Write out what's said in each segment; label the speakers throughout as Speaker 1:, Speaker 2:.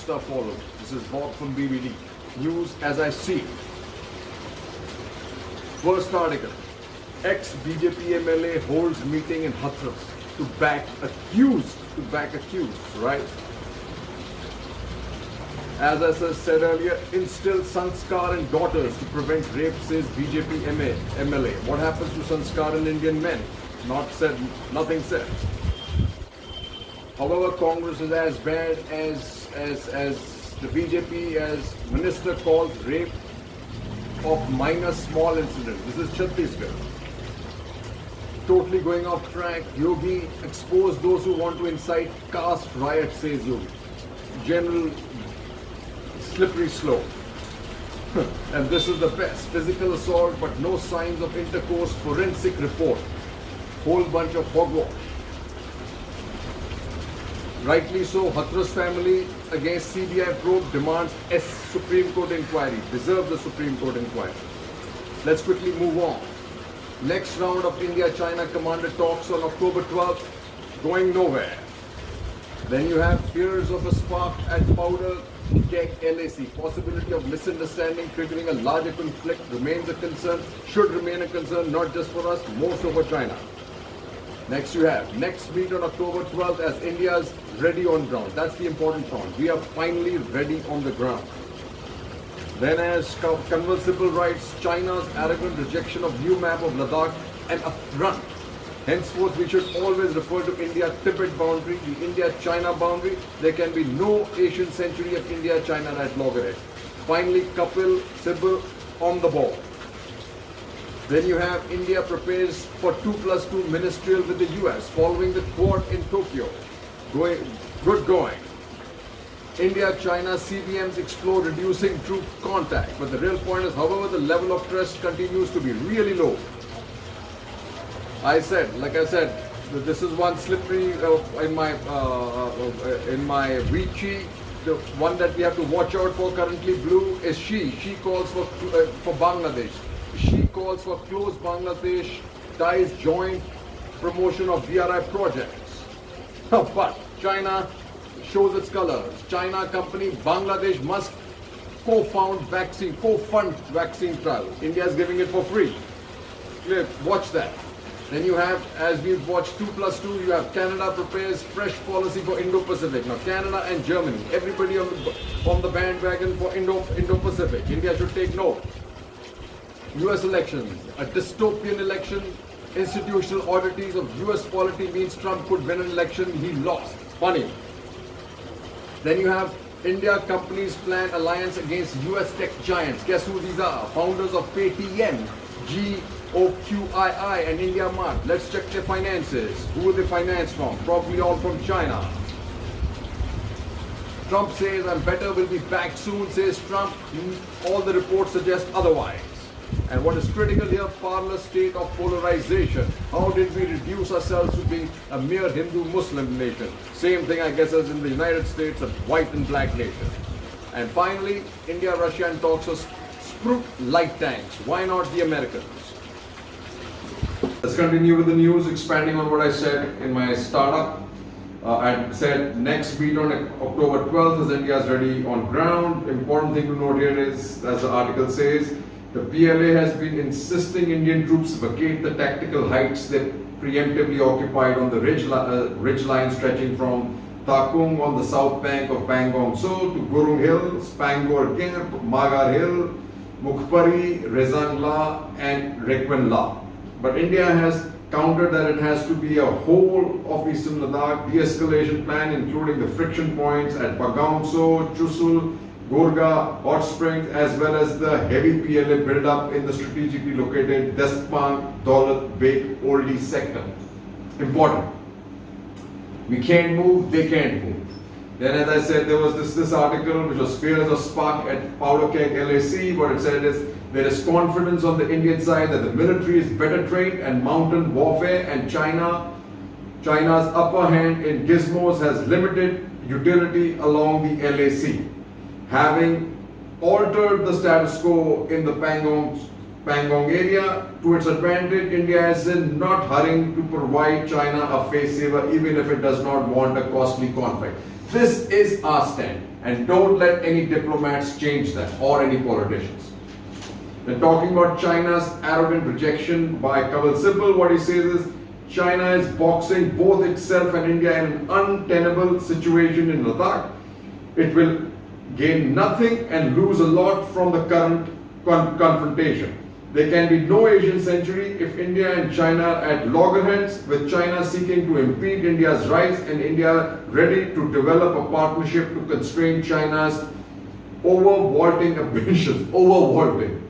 Speaker 1: stuff follows. This is bought from BBD. News as I see. First article. Ex-BJP MLA holds meeting in Hathras to back accused, right? As I said earlier, instill sanskar in daughters to prevent rape, says BJP MLA. What happens to sanskar in Indian men? Not said, nothing said. However, Congress is as bad as the BJP, as minister calls rape of minor small incident. This is Chhattisgarh. Totally going off track. Yogi exposed those who want to incite caste riot, says Yogi. General slippery slope. And this is the best. Physical assault but no signs of intercourse. Forensic report. Whole bunch of hogwash. Rightly so, Hathras family against CBI probe demands Supreme Court inquiry. Deserve the Supreme Court inquiry. Let's quickly move on. Next round of India-China commander talks on October 12th, going nowhere. Then you have fears of a spark at powder keg LAC. Possibility of misunderstanding triggering a larger conflict remains a concern, should remain a concern, not just for us, more so for China. Next you have, next meet on October 12th as India's ready on ground. That's the important point. We are finally ready on the ground. Then as Conversible writes, China's arrogant rejection of new map of Ladakh an affront. Henceforth, we should always refer to India-Tibet boundary, the India-China boundary. There can be no Asian century of India-China at loggerhead. Finally, Kapil Sibal on the ball. Then you have India prepares for 2+2 ministerial with the US following the Quad in Tokyo. Good going. India-China CBMs explore reducing troop contact. But the real point is, however, the level of trust continues to be really low. Like I said, this is one slippery in my Vichy. The one that we have to watch out for currently blue is she. She calls for Bangladesh. She calls for close Bangladesh ties, joint promotion of BRI projects. But China shows its colors. China company Bangladesh must co-fund vaccine trials. India is giving it for free. Watch that. Then you have, as we've watched 2+2, you have Canada prepares fresh policy for Indo-Pacific. Now Canada and Germany, everybody on the bandwagon for Indo-Pacific. India should take note. US elections, a dystopian election. Institutional oddities of US polity means Trump could win an election he lost. Funny. Then you have India companies plan alliance against US tech giants. Guess who these are? Founders of Paytm, GOQII and India Mart. Let's check their finances. Who will they finance from? Probably all from China. Trump says, I'm better, will be back soon, says Trump. All the reports suggest otherwise. And what is critical here, parlous state of polarization. How did we reduce ourselves to being a mere Hindu-Muslim nation? Same thing, I guess, as in the United States, a white and black nation. And finally, India-Russia and talks of Sprut light tanks. Why not the Americans? Let's continue with the news, expanding on what I said in my startup. I said next meet on October 12th as India is ready on ground. Important thing to note here is, as the article says, the PLA has been insisting Indian troops vacate the tactical heights they preemptively occupied on the ridge line stretching from Takung on the south bank of Pangong Tso to Gurung Hill, Spangor Gir, Magar Hill, Mukhpari, Rezangla and Rekwenla. But India has countered that it has to be a whole of Eastern Ladakh de-escalation plan, including the friction points at Pagaung Tso, Chusul, Gorga, Hot Springs, as well as the heavy PLA build-up in the strategically located Despang, Daulat Beg, Oldie sector. Important. We can't move, they can't move. Then, as I said, there was this article which was fears of spark at Powder Keg LAC. What it said is, there is confidence on the Indian side that the military is better trained and mountain warfare, and China's upper hand in gizmos has limited utility along the LAC. Having altered the status quo in the Pangong Pangong area to its advantage. India is not hurrying to provide China a face saver, even if it does not want a costly conflict. This is our stand, and don't let any diplomats change that or any politicians. Then talking about China's arrogant rejection by Kawal Sibal, what he says is China is boxing both itself and India in an untenable situation in Ladakh. It will gain nothing and lose a lot from the current confrontation. There can be no Asian century if India and China are at loggerheads, with China seeking to impede India's rise and India ready to develop a partnership to constrain China's overvaulting ambitions. Overvaulting.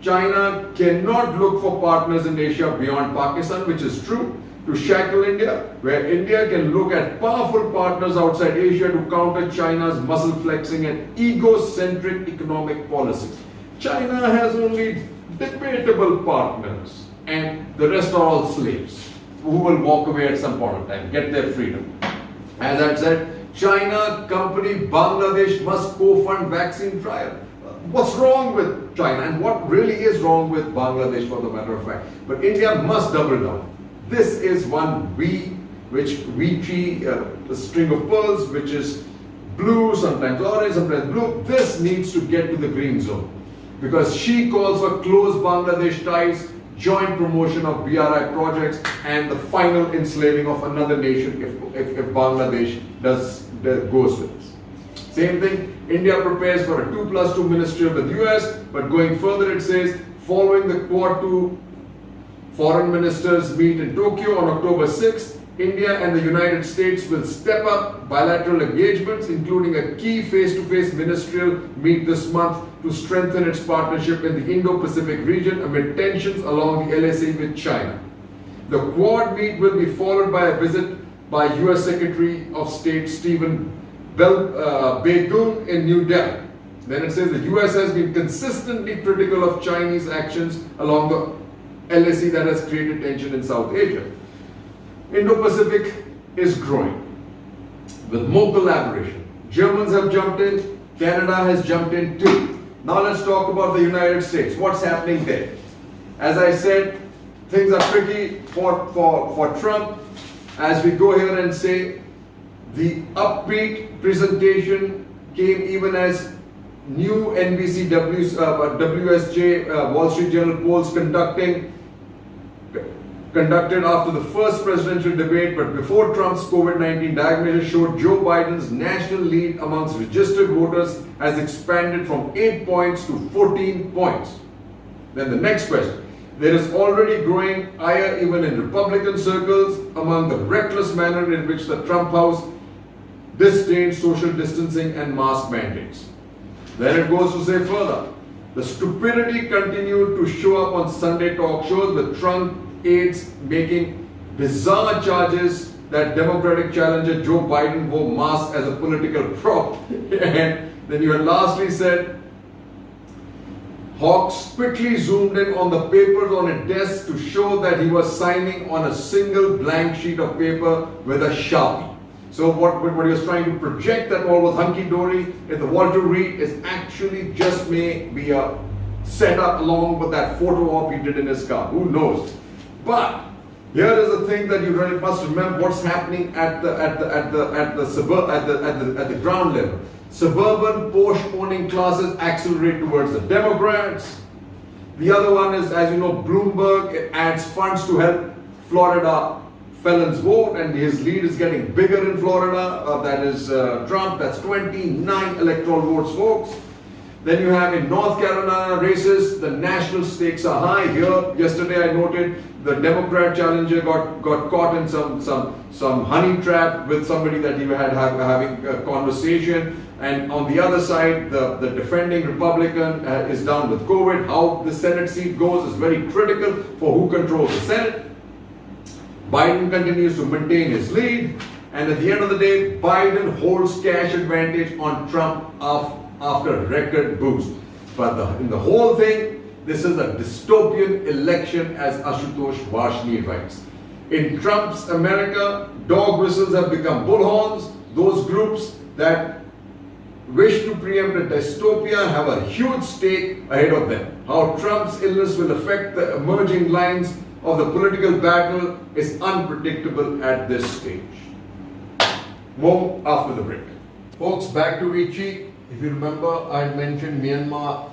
Speaker 1: China cannot look for partners in Asia beyond Pakistan, which is true, to shackle India, where India can look at powerful partners outside Asia to counter China's muscle flexing and egocentric economic policies. China has only debatable partners, and the rest are all slaves who will walk away at some point of time, get their freedom. As I said, China company Bangladesh must co-fund vaccine trial. What's wrong with China, and what really is wrong with Bangladesh, for the matter of fact? But India must double down. This is one tree, a string of pearls, which is blue, sometimes orange, sometimes blue. This needs to get to the green zone, because she calls for close Bangladesh ties, joint promotion of BRI projects, and the final enslaving of another nation if Bangladesh goes with this. Same thing, India prepares for a 2+2 ministerial with US, but going further it says, following the Quad 2 foreign ministers meet in Tokyo on October 6th, India and the United States will step up bilateral engagements, including a key face-to-face ministerial meet this month to strengthen its partnership in the Indo-Pacific region amid tensions along the LAC with China. The Quad meet will be followed by a visit by US Secretary of State Stephen Baigun in New Delhi. Then it says the US has been consistently critical of Chinese actions along the LAC that has created tension in South Asia. Indo-Pacific is growing with more collaboration. Germans have jumped in, Canada has jumped in too. Now let's talk about the United States. What's happening there? As I said, things are tricky for Trump. As we go here and say, the upbeat presentation came even as new NBC WSJ Wall Street Journal polls conducted after the first presidential debate, but before Trump's COVID-19 diagnosis showed Joe Biden's national lead amongst registered voters has expanded from 8 points to 14 points. Then the next question. There is already growing ire even in Republican circles among the reckless manner in which the Trump House disdains social distancing and mask mandates. Then it goes to say further, the stupidity continued to show up on Sunday talk shows with Trump aides making bizarre charges that Democratic challenger Joe Biden wore masks as a political prop. And then you had lastly said, Hawks quickly zoomed in on the papers on a desk to show that he was signing on a single blank sheet of paper with a Sharpie. So what he was trying to project that all was hunky-dory in the Walter Reed is actually just may be a setup along with that photo op he did in his car. Who knows? But here is the thing that you really must remember: what's happening at the ground level. Suburban posh-owning classes accelerate towards the Democrats. The other one is, as you know, Bloomberg. It adds funds to help Florida felons vote, and his lead is getting bigger in Florida. That is Trump. That's 29 electoral votes, folks. Then you have in North Carolina races, the national stakes are high. Here, yesterday I noted the Democrat challenger got caught in some honey trap with somebody that he had having a conversation. And on the other side, the defending Republican is down with COVID. How the Senate seat goes is very critical for who controls the Senate. Biden continues to maintain his lead. And at the end of the day, Biden holds cash advantage on Trump after a record boost. But in the whole thing, this is a dystopian election, as Ashutosh Varshney writes. In Trump's America, dog whistles have become bullhorns. Those groups that wish to preempt a dystopia have a huge stake ahead of them. How Trump's illness will affect the emerging lines of the political battle is unpredictable at this stage. More after the break. Folks, back to Vichy. If you remember, I had mentioned Myanmar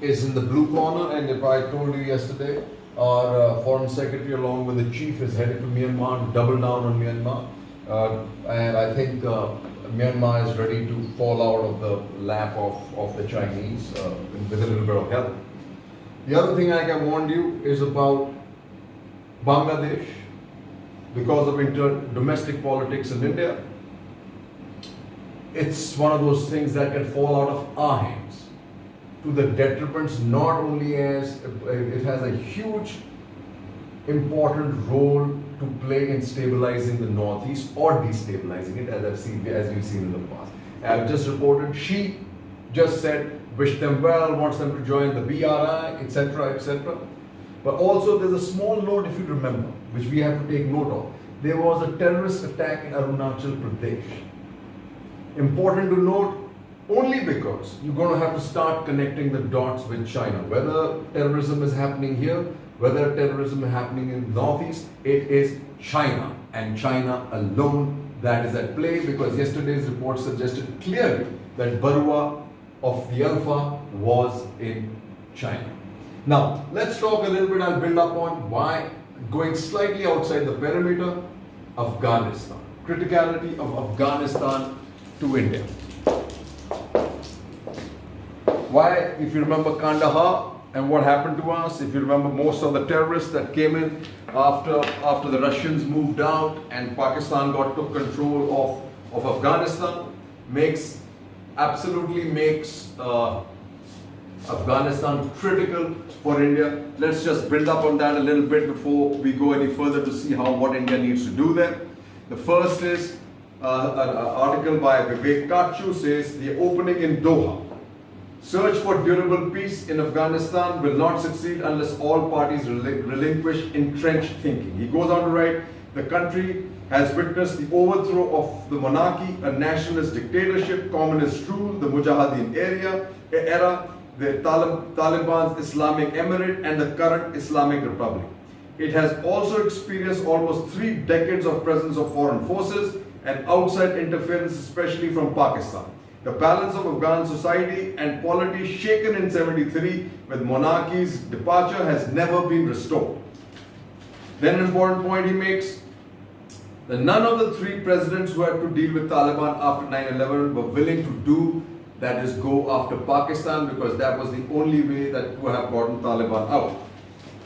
Speaker 1: is in the blue corner, and if I told you yesterday, our foreign secretary along with the chief is headed to Myanmar to double down on Myanmar. And I think Myanmar is ready to fall out of the lap of the Chinese with a little bit of help. The other thing I can warn you is about Bangladesh. Because of domestic politics in India, it's one of those things that can fall out of our hands to the detriments, not only as it has a huge important role to play in stabilizing the Northeast or destabilizing it, as we've seen in the past. I've just reported, she just said, wish them well, wants them to join the BRI, etc., etc. But also there's a small note, if you remember, which we have to take note of. There was a terrorist attack in Arunachal Pradesh. Important to note, only because you're going to have to start connecting the dots with China. Whether terrorism is happening here, whether terrorism is happening in the Northeast, it is China and China alone that is at play, because yesterday's report suggested clearly that Barua of the Alpha was in China. Now, let's talk a little bit, I'll build up on why, going slightly outside the perimeter, Afghanistan. Criticality of Afghanistan to India. Why, if you remember Kandahar and what happened to us, if you remember most of the terrorists that came in after the Russians moved out and Pakistan took control of Afghanistan, absolutely makes Afghanistan critical for India. Let's just build up on that a little bit before we go any further to see what India needs to do there. The first is an article by Vivek Kachu says, the opening in Doha. Search for durable peace in Afghanistan will not succeed unless all parties relinquish entrenched thinking. He goes on to write, the country has witnessed the overthrow of the monarchy, a nationalist dictatorship, communist rule, the Mujahideen era, the Taliban's Islamic Emirate, and the current Islamic Republic. It has also experienced almost 3 decades of presence of foreign forces and outside interference, especially from Pakistan. The balance of Afghan society and polity shaken in 73 with monarchy's departure has never been restored. Then an important point he makes, that none of the 3 presidents who had to deal with Taliban after 9/11 were willing to do that is go after Pakistan, because that was the only way that to have gotten Taliban out.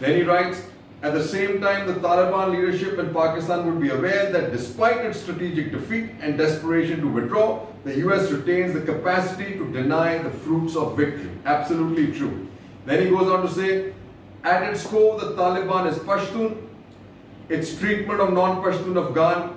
Speaker 1: Then he writes, at the same time, the Taliban leadership in Pakistan would be aware that despite its strategic defeat and desperation to withdraw, the US retains the capacity to deny the fruits of victory. Absolutely true. Then he goes on to say, at its core, the Taliban is Pashtun. Its treatment of non-Pashtun Afghan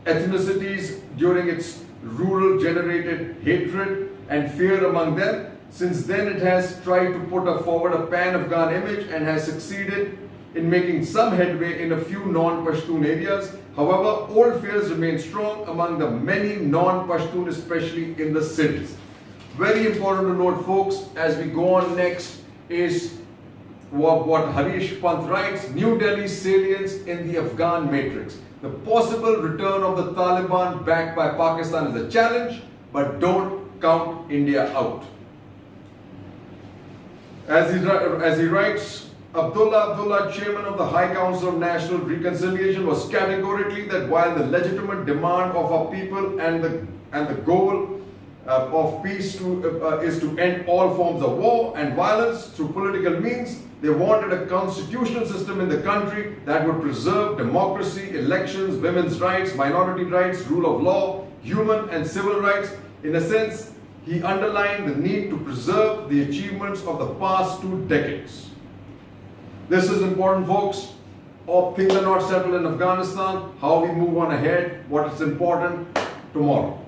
Speaker 1: ethnicities during its rural generated hatred and fear among them. Since then, it has tried to put forward a pan-Afghan image and has succeeded in making some headway in a few non-Pashtun areas. However, old fears remain strong among the many non-Pashtun, especially in the cities. Very important to note, folks, as we go on next is what Harish Pant writes, New Delhi's salience in the Afghan matrix. The possible return of the Taliban backed by Pakistan is a challenge, but don't count India out. As he writes, Abdullah, chairman of the High Council of National Reconciliation, was categorically that while the legitimate demand of our people and the goal of peace is to end all forms of war and violence through political means, they wanted a constitutional system in the country that would preserve democracy, elections, women's rights, minority rights, rule of law, human and civil rights. In a sense, he underlined the need to preserve the achievements of the past 2 decades. This is important, folks. Things are not settled in Afghanistan. How we move on ahead, what is important tomorrow.